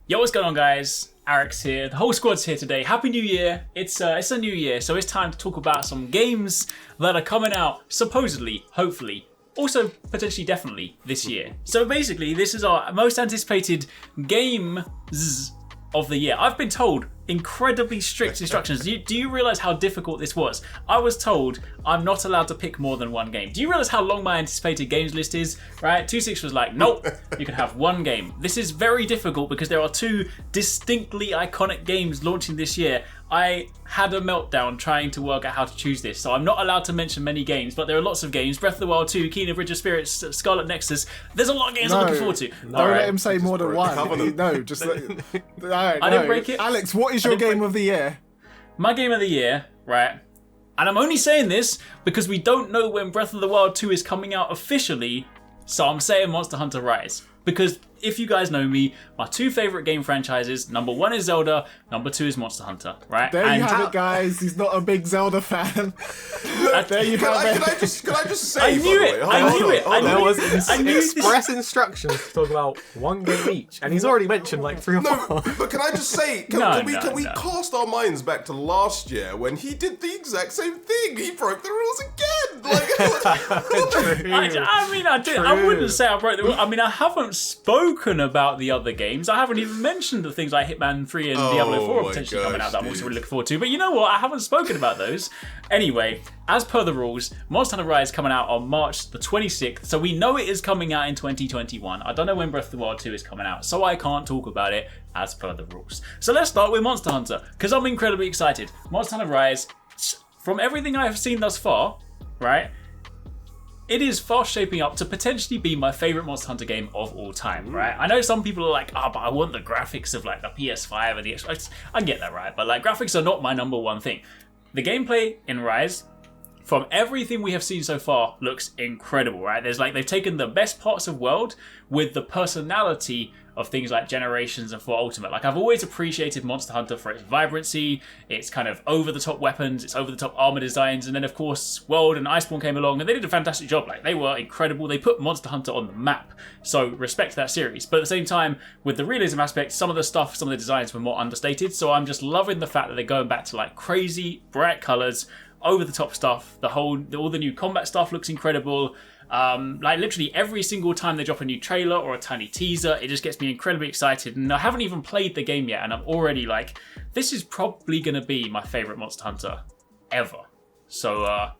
Yo, what's going on, guys? Arekkz here. The whole squad's here today. Happy New Year. It's a new year, so it's time to talk about some games that are coming out supposedly, hopefully, also potentially definitely this year. So basically, this is our most anticipated games of the year. I've been told incredibly strict instructions. Do you realize how difficult this was? I was told I'm not allowed to pick more than one game. Do you realize how long my anticipated games list is? Right? 2Six was like, nope, you can have one game. This is very difficult because there are two distinctly iconic games launching this year. I had a meltdown trying to work out how to choose this, so I'm not allowed to mention many games, but there are lots of games. Breath of the Wild 2, Kena Bridge of Spirits, Scarlet Nexus. There's a lot of games I'm looking forward to. Don't let him say more than one. No, just I didn't break it. Alex, what is your game of the year? My game of the year, right? And I'm only saying this because we don't know when Breath of the Wild 2 is coming out officially, so I'm saying Monster Hunter Rise. Because if you guys know me, my two favourite game franchises, number one is Zelda, number two is Monster Hunter, right? There you have it, guys. He's not a big Zelda fan. There you have it. Can I just say, I knew it. There was express instructions to talk about one game each, and he's already mentioned like 3 or 4. No, but can I just say, can we cast our minds back to last year when he did the exact same thing? He broke the rules again. I wouldn't say I broke the rules. I mean, I haven't spoken about the other games. I haven't even mentioned the things like Hitman 3 and Diablo 4 are potentially coming out that I'm also really looking forward to. But you know what? I haven't spoken about those. Anyway, as per the rules, Monster Hunter Rise coming out on March the 26th. So we know it is coming out in 2021. I don't know when Breath of the Wild 2 is coming out, so I can't talk about it as per the rules. So let's start with Monster Hunter, because I'm incredibly excited. Monster Hunter Rise, from everything I have seen thus far, right? It is fast shaping up to potentially be my favourite Monster Hunter game of all time, right? I know some people are like, but I want the graphics of like the PS5 or the Xbox. I get that, right? But like graphics are not my number one thing. The gameplay in Rise, from everything we have seen so far, looks incredible, right? There's like, they've taken the best parts of world with the personality of things like Generations and 4 Ultimate. Like, I've always appreciated Monster Hunter for its vibrancy, its kind of over-the-top weapons, its over-the-top armor designs, and then of course World and Iceborne came along and they did a fantastic job. Like, they were incredible. They put Monster Hunter on the map. So respect to that series. But at the same time, with the realism aspect, some of the designs were more understated. So I'm just loving the fact that they're going back to like crazy bright colors, over-the-top stuff. All the new combat stuff looks incredible. Like literally every single time they drop a new trailer or a tiny teaser, it just gets me incredibly excited. And I haven't even played the game yet, and I'm already like, this is probably going to be my favourite Monster Hunter ever. So,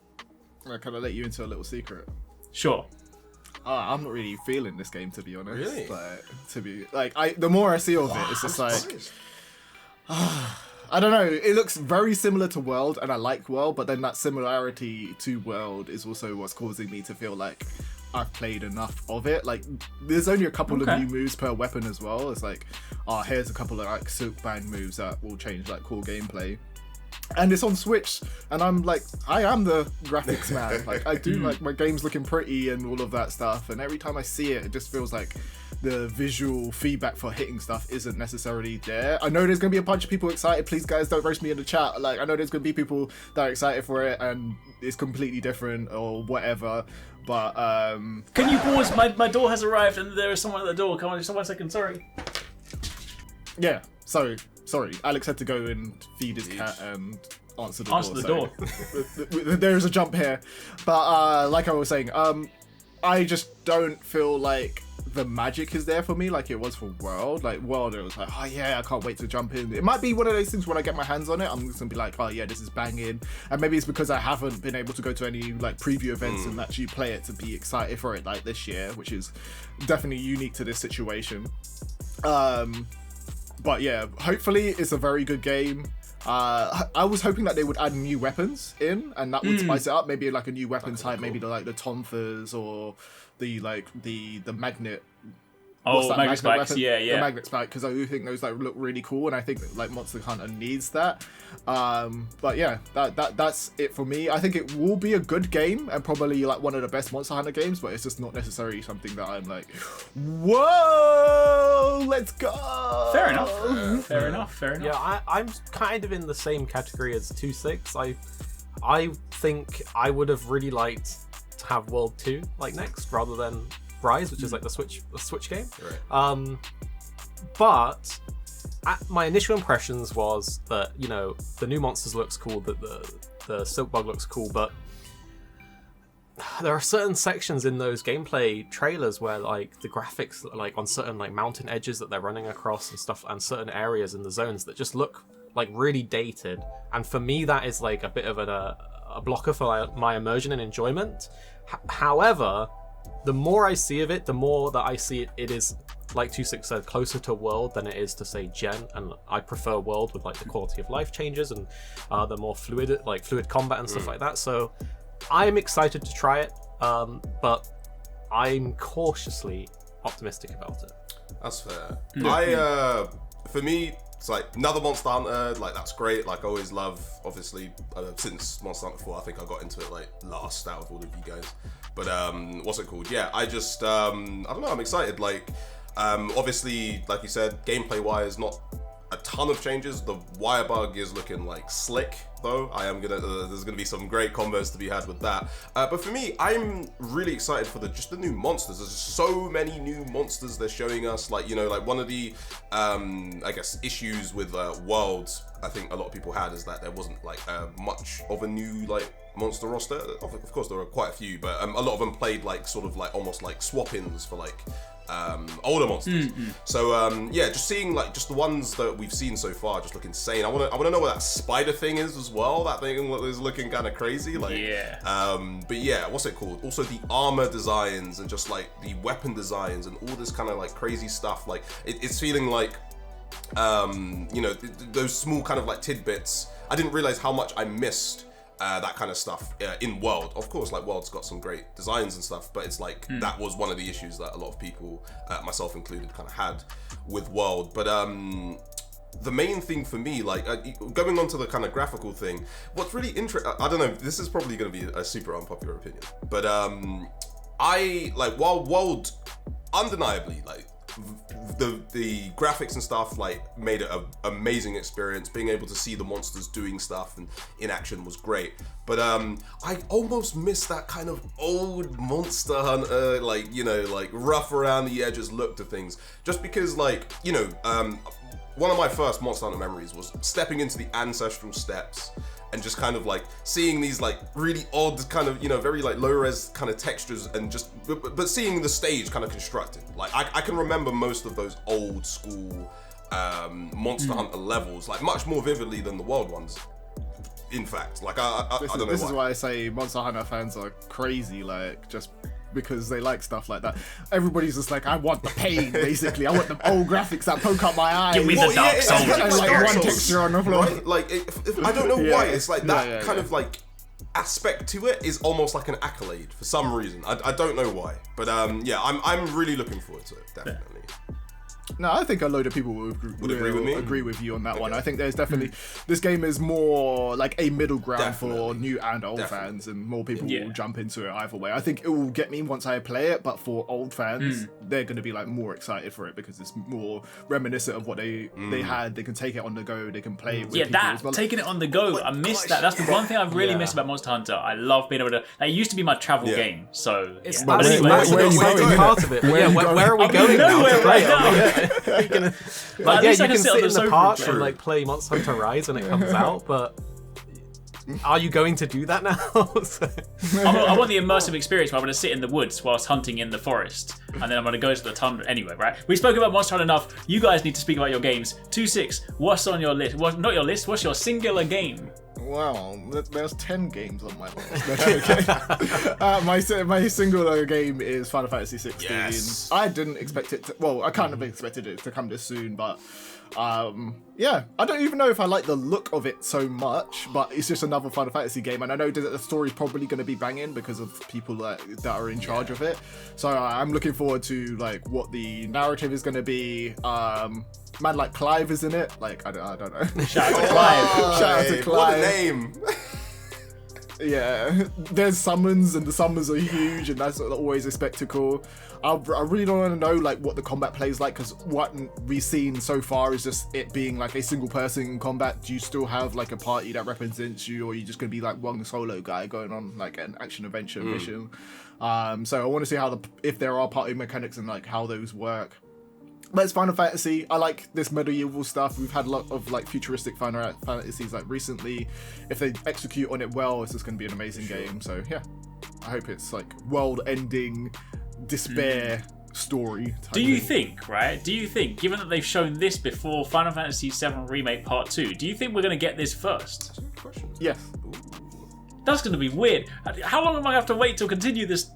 Can I let you into a little secret? Sure. I'm not really feeling this game, to be honest. Really? The more I see of it, it's just like, I don't know. It looks very similar to World, and I like World, but then that similarity to World is also what's causing me to feel like I've played enough of it. Like, there's only a couple of new moves per weapon as well. It's like, here's a couple of like Silk Bang moves that will change like core gameplay. And it's on Switch, and I'm like, I am the graphics man. Like, I do like my games looking pretty and all of that stuff. And every time I see it, it just feels like the visual feedback for hitting stuff isn't necessarily there. I know there's going to be a bunch of people excited. Please, guys, don't roast me in the chat. Like, I know there's going to be people that are excited for it, and it's completely different or whatever. But, Can you pause? My door has arrived, and there is someone at the door. Come on, just 1 second. Sorry. Yeah, sorry. Alex had to go and feed his cat and answer the door. There is a jump here. But like I was saying, I just don't feel like the magic is there for me like it was for World. Like World, it was like, I can't wait to jump in. It might be one of those things when I get my hands on it, I'm just gonna be like, this is banging. And maybe it's because I haven't been able to go to any like preview events and actually play it to be excited for it like this year, which is definitely unique to this situation. But yeah, hopefully it's a very good game. I was hoping that they would add new weapons in, and that would spice it up. Maybe like a new weapon type, cool. Maybe the Tonfas or the magnet. Magnet spikes, weapon? The magnet spike, because I do think those like look really cool, and I think like Monster Hunter needs that. But yeah, that's it for me. I think it will be a good game and probably like one of the best Monster Hunter games, but it's just not necessarily something that I'm like, whoa, let's go. Fair enough. Yeah, I'm kind of in the same category as 2Six. I think I would have really liked to have World 2 like next rather than Rise, which is like the Switch game. Right. But my initial impressions was that, you know, the new monsters looks cool, that the silk bug looks cool, but there are certain sections in those gameplay trailers where like the graphics, like on certain like mountain edges that they're running across and stuff, and certain areas in the zones that just look like really dated. And for me, that is like a bit of a blocker for my immersion and enjoyment. However, the more I see of it, the more that I see it is, like 2Six said, closer to World than it is to say Gen, and I prefer World with like the quality of life changes and the more fluid combat and stuff like that. So I'm excited to try it, but I'm cautiously optimistic about it. That's fair. For me, it's like another Monster Hunter. Like that's great. Like I always love, obviously, since Monster Hunter 4, I think I got into it like last out of all of you guys. But what's it called? Yeah, I just I don't know. I'm excited. Like obviously, like you said, gameplay wise, not a ton of changes. The wire bug is looking like slick, though. There's gonna be some great combos to be had with that. But for me, I'm really excited for the new monsters. There's so many new monsters they're showing us. Like, you know, like one of the I guess issues with Worlds, I think a lot of people had, is that there wasn't like much of a new like monster roster. Of course, there were quite a few, but a lot of them played like sort of like almost like swap-ins for like older monsters. So yeah, just seeing like just the ones that we've seen so far just look insane. I want to know what that spider thing is as well. That thing is looking kind of crazy. Like but yeah, what's it called? Also the armor designs and just like the weapon designs and all this kind of like crazy stuff. Like it's feeling like you know, those small kind of like tidbits. I didn't realize how much I missed that kind of stuff in World. Of course, like World's got some great designs and stuff, but it's like that was one of the issues that a lot of people, myself included, kind of had with World. But the main thing for me, like going on to the kind of graphical thing, what's really interesting, I don't know, this is probably going to be a super unpopular opinion, but I like, while World undeniably like the graphics and stuff like made it an amazing experience. Being able to see the monsters doing stuff and in action was great, but I almost miss that kind of old Monster Hunter, like, you know, like rough around the edges look to things, just because, like, you know, one of my first Monster Hunter memories was stepping into the ancestral steppes and just kind of like seeing these like really odd kind of, you know, very like low res kind of textures, and just but seeing the stage kind of constructed. Like I can remember most of those old school Monster Hunter levels like much more vividly than the World ones. In fact, like I don't know. This is why I say Monster Hunter fans are crazy, like just because they like stuff like that. Everybody's just like, I want the pain, basically. I want the old graphics that poke up my eyes. Give me the Dark Souls. And like one texture on the floor. Right? Like, if, I don't know why, it's like that kind of like aspect to it is almost like an accolade for some reason. I don't know why, but yeah, I'm really looking forward to it, definitely. No, I think a load of people would agree with you on that one. I think there's definitely this game is more like a middle ground for new and old fans, and more people will jump into it either way. I think it will get me once I play it, but for old fans, they're going to be like more excited for it because it's more reminiscent of what they had. They can take it on the go. They can play it with taking it on the go. I miss that. That's the one thing I've really missed about Monster Hunter. I love being able to. It used to be my travel game, so it's where are you going? Part of it. Where are we going now? Right now. Like, yeah, you can sit in the park and like play Monster Hunter Rise when it comes out, but are you going to do that now? I want the immersive experience where I'm going to sit in the woods whilst hunting in the forest, and then I'm going to go to the tundra. Anyway, right? We spoke about Monster Hunter enough. You guys need to speak about your games. 2Six, what's on your list? Not your list. What's your singular game? Wow, there's 10 games on my list. My singular game is Final Fantasy 16. Yes. I didn't expect it to, well, I kind of expected it to come this soon, but yeah, I don't even know if I like the look of it so much, but it's just another Final Fantasy game, and I know that the story's probably going to be banging because of people that are in charge of it. So I'm looking forward to like what the narrative is going to be. Man like Clive is in it. Like I don't know. Shout out to Clive. Shout out to Clive. What a name. Yeah, there's summons, and the summons are huge, and that's always a spectacle. I really don't want to know like what the combat plays like, because what we've seen so far is just it being like a single person in combat. Do you still have like a party that represents you, or are you just gonna be like one solo guy going on like an action adventure mission? So I want to see if there are party mechanics and like how those work. But it's Final Fantasy. I like this medieval stuff. We've had a lot of like futuristic Final Fantasies like recently. If they execute on it well, it's just going to be an amazing game. So yeah, I hope it's like world-ending despair story. Do you think, given that they've shown this before Final Fantasy VII Remake Part 2, do you think we're going to get this first? That's a good question. Yes. That's going to be weird. How long am I going to have to wait to continue this?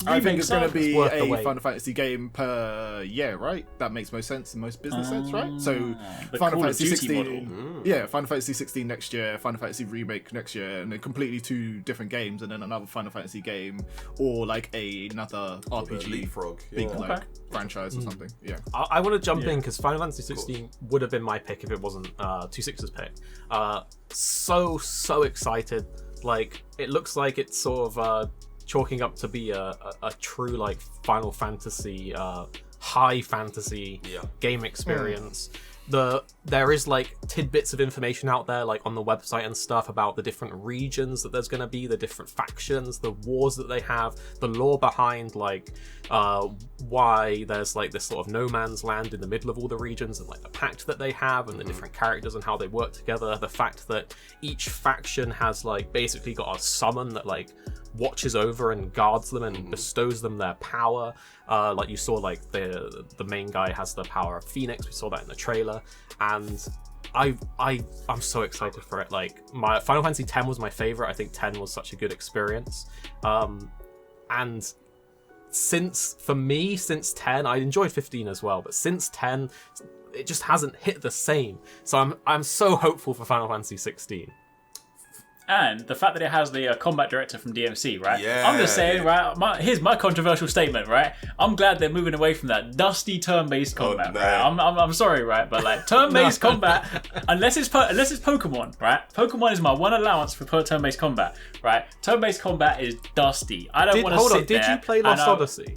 I think it's going to be worth the a wait. Final Fantasy game per year, right? That makes most sense in most business sense, right? So the Final Call of Fantasy Duty 16, model. yeah, Final Fantasy 16 next year, Final Fantasy Remake next year, and then completely two different games, and then another Final Fantasy game, or like another RPG Leapfrog. big Yeah. like franchise or something. Yeah. I want to jump in because Final Fantasy 16 would have been my pick if it wasn't 2.6's pick. So excited! Like it looks like it's sort of chalking up to be a true like Final Fantasy high fantasy game experience. There is like tidbits of information out there like on the website and stuff about the different regions that there's going to be, the different factions, the wars that they have, the lore behind like why there's like this sort of no man's land in the middle of all the regions, and like the pact that they have and the different characters and how they work together, the fact that each faction has like basically got a summon that like watches over and guards them and bestows them their power. Like you saw, like the main guy has the power of Phoenix. We saw that in the trailer, and I'm so excited for it. Like my Final Fantasy X was my favorite. I think 10 was such a good experience, and since 10, I enjoyed 15 as well, but since 10, it just hasn't hit the same. So I'm so hopeful for Final Fantasy 16. And the fact that it has the combat director from DMC, right? Yeah. I'm just saying, right? Here's my controversial statement, right? I'm glad they're moving away from that dusty turn-based combat, no. right? I'm sorry, right? But like turn-based combat, unless it's Pokemon, right? Pokemon is my one allowance for turn-based combat, right? Turn-based combat is dusty. I don't want to sit there. Did you play Lost Odyssey?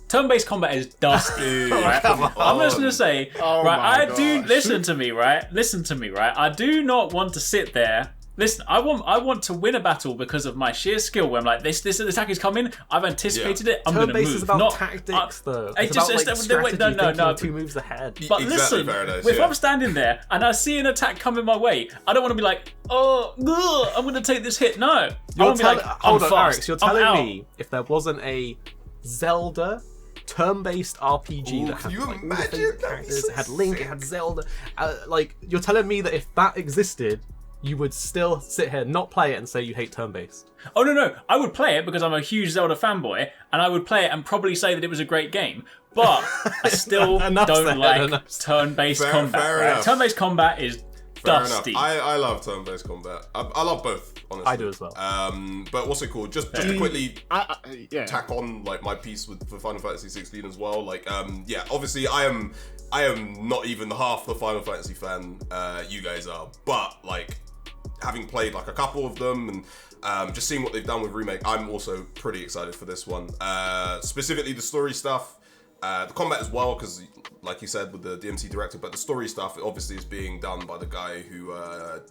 Turn-based combat is dusty, right? I'm just gonna say, right? Listen to me, right? I do not want to sit there. Listen, I want to win a battle because of my sheer skill. Where I'm like, this attack is coming. I've anticipated it. I'm gonna move. Turn-based is about tactics, though. It's about like strategy, thinking 2 moves ahead. But Exactly, listen, Paradise, if I'm standing there and I see an attack coming my way, I don't want to be like, I'm gonna take this hit. No, I want to be like, hold on, fast. Arekkz, you're telling me if there wasn't a Zelda turn-based RPG that had can you like all the imagine? favorite That'd be characters, so it had Link, it sick. had Zelda, like you're telling me that if that existed, you would still sit here, not play it, and say you hate turn-based? Oh no, I would play it because I'm a huge Zelda fanboy, and I would play it and probably say that it was a great game. But I still don't like turn-based combat. Fair Right? enough. Turn-based combat is Fair dusty. enough. I love turn-based combat. I love both, honestly. I do as well. But what's it called? Just to quickly Yeah. tack on like my piece for Final Fantasy 16 as well. Like, obviously I am not even half the Final Fantasy fan you guys are, but like having played like a couple of them and just seeing what they've done with Remake, I'm also pretty excited for this one. Specifically the story stuff. The combat as well, because like you said with the DMC director, but the story stuff obviously is being done by the guy who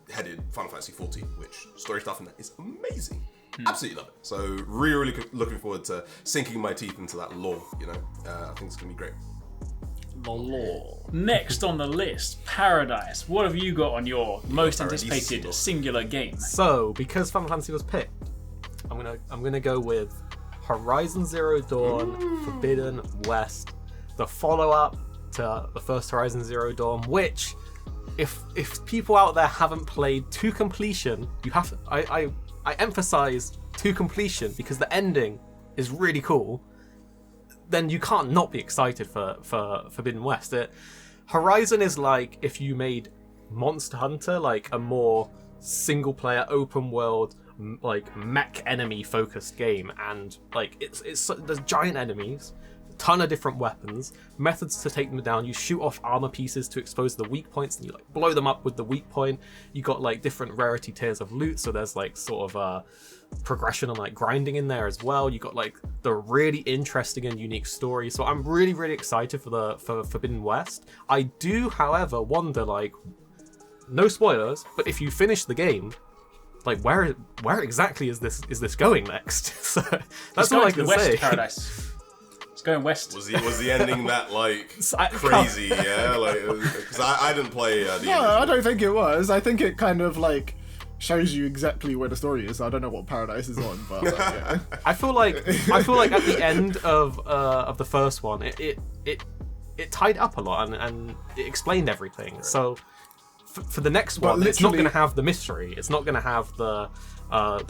headed Final Fantasy 14, which story stuff in that is amazing. Absolutely love it. So really looking forward to sinking my teeth into that lore, you know. I think it's going to be great. The lore. Next on the list, Paradise. What have you got on your most anticipated singular game? So, because Final Fantasy was picked, I'm gonna go with Horizon Zero Dawn Forbidden West, the follow-up to the first Horizon Zero Dawn, which, if people out there haven't played to completion, you have to, I emphasize to completion because the ending is really cool. Then you can't not be excited for Forbidden West. Horizon is like if you made Monster Hunter like a more single-player, open-world, like mech enemy focused game, and like it's there's giant enemies, a ton of different weapons, methods to take them down. You shoot off armor pieces to expose the weak points, and you like blow them up with the weak point. You got like different rarity tiers of loot, so there's like sort of progression and like grinding in there as well. You got like the really interesting and unique story. So I'm really excited for Forbidden West. I do, however, wonder, like, no spoilers, but if you finish the game, like where exactly is this going next? So that's all I can say. Paradise. It's Going west. Was the ending that like crazy? Yeah, like because I didn't play. The No, I don't think it was. I think it kind of like shows you exactly where the story is. I don't know what Paradise is on, but yeah. I feel like at the end of the first one, it tied up a lot and it explained everything. So for the next one, it's not going to have the mystery. It's not going to have the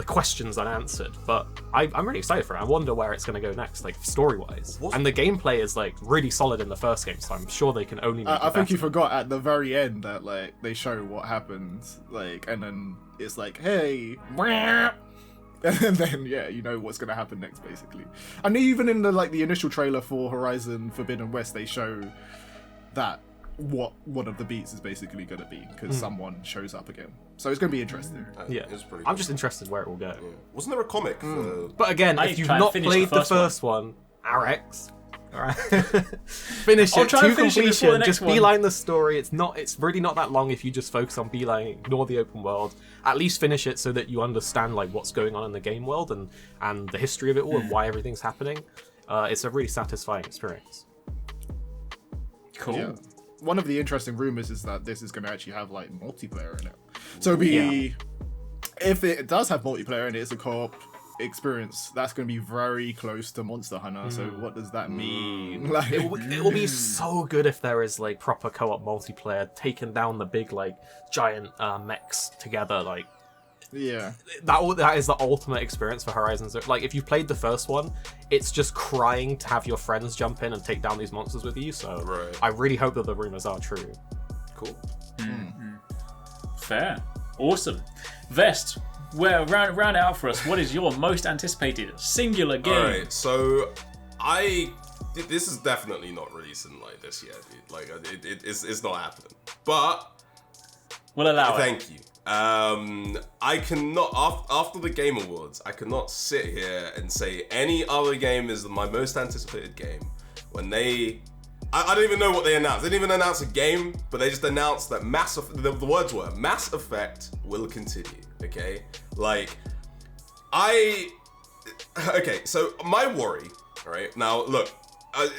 questions unanswered. But I'm really excited for it. I wonder where it's going to go next, like story wise. And the gameplay is like really solid in the first game, so I'm sure they can only. Make I think you forgot at the very end that like they show what happens, like, and then it's like, hey, and then yeah, you know what's going to happen next, basically. And even in the initial trailer for Horizon Forbidden West, they show that what one of the beats is basically going to be, because someone shows up again. So it's going to be interesting. Yeah, it's pretty I'm just interested where it will go. Yeah. Wasn't there a comic? But again, if you've not played the first one, Arekkz, alright, finish it to completion. Just beeline the story. It's really not that long if you just focus on beeline, ignore the open world. At least finish it so that you understand like what's going on in the game world and the history of it all and why everything's happening. It's a really satisfying experience. Cool. Yeah. One of the interesting rumors is that this is going to actually have like multiplayer in it. So if it does have multiplayer and it's a co-op experience, that's going to be very close to Monster Hunter. So what does that mean? Like, it will be so good if there is like proper co-op multiplayer, taking down the big like giant mechs together. Like, yeah, that is the ultimate experience for Horizon Zero. Like, if you've played the first one, it's just crying to have your friends jump in and take down these monsters with you. So I really hope that the rumors are true. Cool. Fair. Awesome. Vest, well, round it out for us. What is your most anticipated singular game? Alright, so this is definitely not releasing like this yet, dude. Like it's not happening. But we'll allow it. Thank you. I cannot after the Game Awards, I cannot sit here and say any other game is my most anticipated game when I don't even know what they announced. They didn't even announce a game, but they just announced that the words were Mass Effect will continue. Okay, like okay. So my worry, right now, look. Look.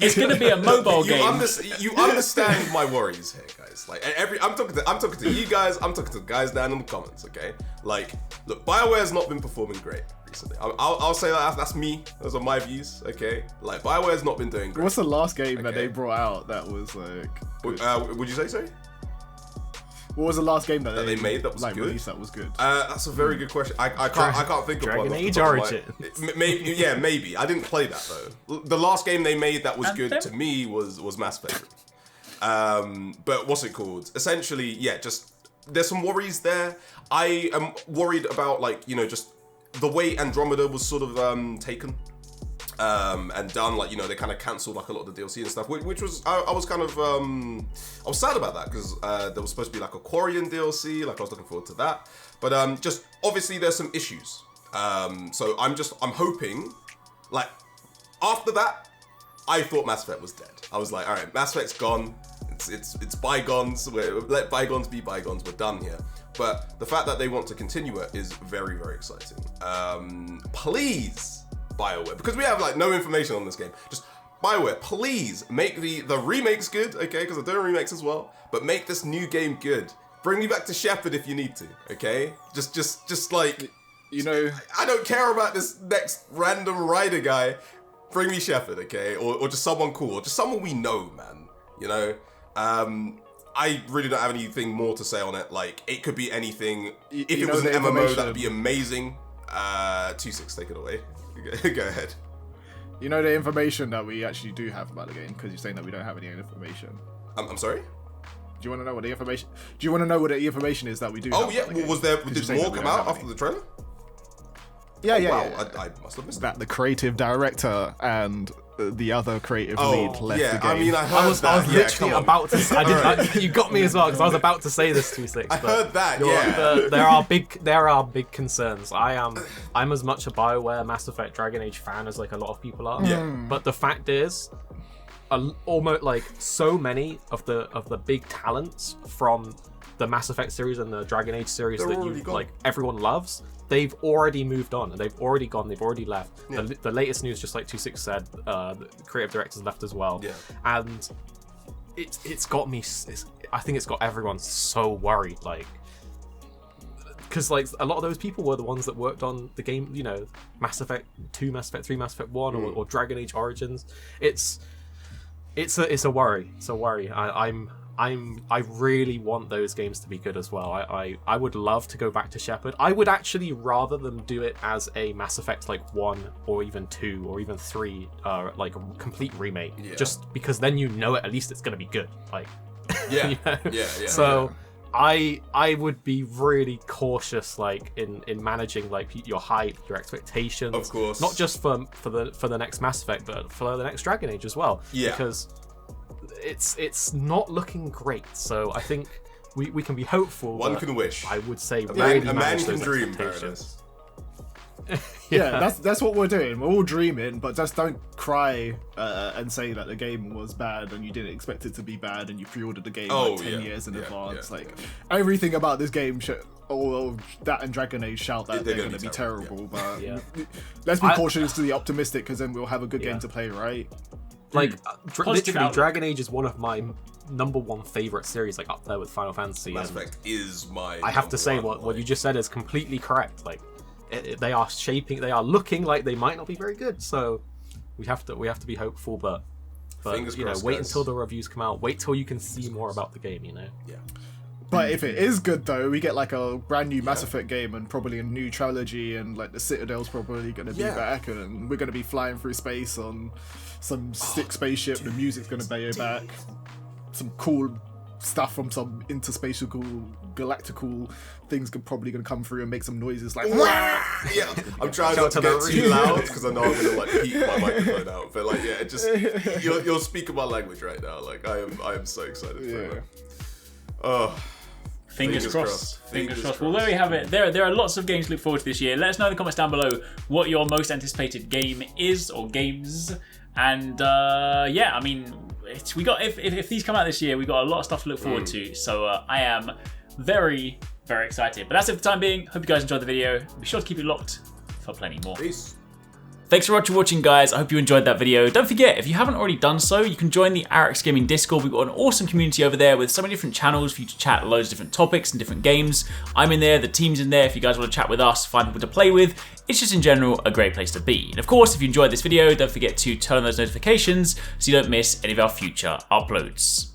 It's going to be a mobile game. You understand my worries here, guys. Like I'm talking to you guys. I'm talking to the guys down in the comments. Okay, like, look, BioWare's not been performing great recently. I'll say that's me. Those are my views. Okay, like BioWare's not been doing great. What's the last game that they brought out that was like? Would you say so? What was the last game that they made that was like good? Released that was good? That's a very good question. I can't think of one. Dragon Age Origin. Maybe. I didn't play that though. The last game they made that was good to me was Mass Effect. But what's it called? Essentially, yeah, just there's some worries there. I am worried about just the way Andromeda was sort of taken. And done, they kind of cancelled a lot of the DLC and stuff, which was I was kind of I was sad about that because there was supposed to be a Quarian DLC, I was looking forward to that, but just obviously there's some issues. So I'm hoping, after that, I thought Mass Effect was dead. I was like, all right, Mass Effect's gone. It's bygones. Let bygones be bygones. We're done here. But the fact that they want to continue it is very, very exciting. Please. BioWare, because we have no information on this game. Just BioWare, please make the remakes good, okay? Because they're doing remakes as well, but make this new game good. Bring me back to Shepard if you need to, okay? Just like, I don't care about this next random rider guy. Bring me Shepard, okay? Or just someone cool, or just someone we know, man. I really don't have anything more to say on it. It could be anything. If it was an MMO, that'd be amazing. 2-6, take it away. Go ahead. You know the information that we actually do have about the game, because you're saying that we don't have any information. I'm sorry? Do you want to know what the information? Do you want to know what the information is that we do? Oh yeah, did more come out after the trailer? Yeah. I must have missed that. The creative director and the other creative lead left the game. I mean, I was literally about to say, you got me as well, because I was about to say this 2-6. I heard that, there are big concerns. I'm as much a BioWare Mass Effect Dragon Age fan as a lot of people are. Yeah. But the fact is, almost so many of the big talents from the Mass Effect series and the Dragon Age series that everyone loves, they've already moved on and they've already gone, they've already left. Yeah. The latest news, just like 2Six said, the creative director's left as well. Yeah. And it's got me. I think it's got everyone so worried, like, because like a lot of those people were the ones that worked on the game, you know, Mass Effect 2, Mass Effect 3, Mass Effect 1, or Dragon Age Origins. It's a worry. It's a worry. I really want those games to be good as well. I would love to go back to Shepard. I would actually rather them do it as a Mass Effect like 1 or even 2 or even 3, like a complete remake. Yeah. Just because then you know at least it's going to be good. Like, yeah, you know? yeah. So I would be really cautious, like in managing like your hype, your expectations. Of course. Not just for the next Mass Effect, but for the next Dragon Age as well. Yeah. Because it's not looking great, so I think we can be hopeful. One can wish. I would say a really man manage can those dream. expectations. Yeah, that's what we're doing. We're all dreaming, but just don't cry and say that the game was bad and you didn't expect it to be bad and you pre-ordered the game 10 years in advance. Like everything about this game that and Dragon Age shout that they're going to be terrible, but let's be cautiously optimistic because then we'll have a good game to play, right? Like literally, Dragon Age is one of my number one favorite series, like up there with Final Fantasy. Mass Effect is my. I have to say what you just said is completely correct. Like they are looking like they might not be very good. So we have to be hopeful, but fingers you know, crossed, wait guys. until the reviews come out. Wait till you can see more about the game. You know. Yeah. But if it is good though, we get like a brand new Mass Effect game and probably a new trilogy, and like the Citadel's probably going to be back, and we're going to be flying through space on some stick spaceship. The music's going to be back. Some cool stuff from some interspatial, galactical things probably going to come through and make some noises like. Yeah, I'm trying not to get too loud because I know I'm going to like peak my microphone out. But like, yeah, just you're speaking my language right now. Like I am so excited for it. Oh. Fingers crossed. Fingers crossed. Well, there we have it. There are lots of games to look forward to this year. Let us know in the comments down below what your most anticipated game is, or games. And yeah, I mean, we got if these come out this year, we got a lot of stuff to look forward to. So I am very, very excited. But that's it for the time being. Hope you guys enjoyed the video. Be sure to keep it locked for plenty more. Peace. Thanks for watching, guys. I hope you enjoyed that video. Don't forget, if you haven't already done so, you can join the Arekkz Gaming Discord. We've got an awesome community over there with so many different channels for you to chat loads of different topics and different games. I'm in there, the team's in there. If you guys want to chat with us, find people to play with, it's just in general a great place to be. And of course, if you enjoyed this video, don't forget to turn on those notifications so you don't miss any of our future uploads.